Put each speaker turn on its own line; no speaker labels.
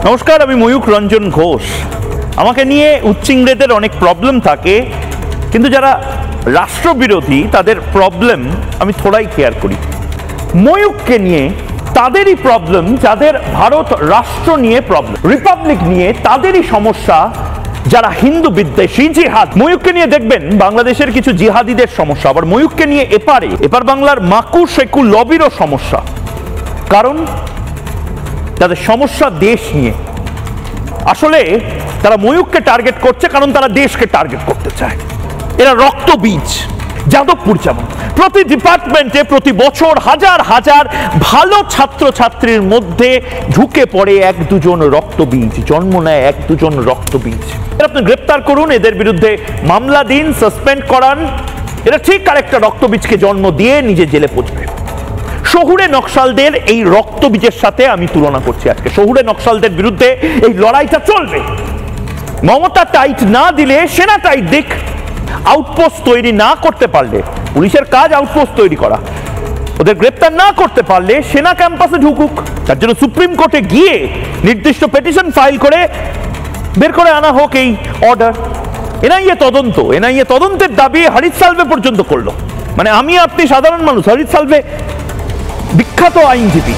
নমস্কার, আমি ময়ূখ রঞ্জন ঘোষ। আমাকে নিয়ে উচ্চিংড়েদের অনেক প্রবলেম থাকে, কিন্তু যারা রাষ্ট্রবিরোধী তাদের প্রবলেম আমি থোড়াই কেয়ার করি। ময়ূখকে নিয়ে তাদেরই প্রবলেম যাদের ভারত রাষ্ট্র নিয়ে প্রবলেম, রিপাবলিক নিয়ে তাদেরই সমস্যা যারা হিন্দু বিদ্বেষী, জিহাদ। ময়ূখকে নিয়ে দেখবেন বাংলাদেশের কিছু জিহাদিদের সমস্যা, আবার ময়ূখকে নিয়ে এপার বাংলার মাকু শেকু লবিরও সমস্যা। কারণ তাদের সমস্যা দেশ নিয়ে। আসলে তারা ময়ূখকে টার্গেট করছে কারণ তারা দেশকে টার্গেট করতে চায়। এরা রক্তবীজ। যাদবপুর যেমন প্রতি ডিপার্টমেন্টে প্রতি বছর হাজার হাজার ভালো ছাত্রছাত্রীর মধ্যে ঢুকে পড়ে এক দুজন রক্তবীজ, জন্ম নেয় এক দুজন রক্তবীজ। আপনি গ্রেপ্তার করুন, এদের বিরুদ্ধে মামলা দিন, সাসপেন্ড করান, এরা ঠিক আরেকটা রক্তবীজকে জন্ম দিয়ে নিজে জেলে পৌঁছবে। শহুরে নকশালদের এই রক্তবীজের সাথে আমি তুলনা করছি আজকে। শহুরে নকশালদের বিরুদ্ধে এই লড়াইটা চলবে। মমতা টাইট না দিলে সেনা টাইট দিক। আউটপোস্ট তৈরি না করতে পারলে, পুলিশের কাজ আউটপোস্ট তৈরি করা, ওদের গ্রেপ্তার না করতে পারলে সেনা ক্যাম্পাসে ঢুকুক। তার জন্য সুপ্রিম কোর্টে গিয়ে নির্দিষ্ট পিটিশন ফাইল করে বের করে আনা হোক এই অর্ডার। এনআইএ তদন্তের দাবি হরিশ সালভে পর্যন্ত করলো। মানে আমি আপনি সাধারণ মানুষ, হরিশ সালভে বিখ্যাত আইনজীবী।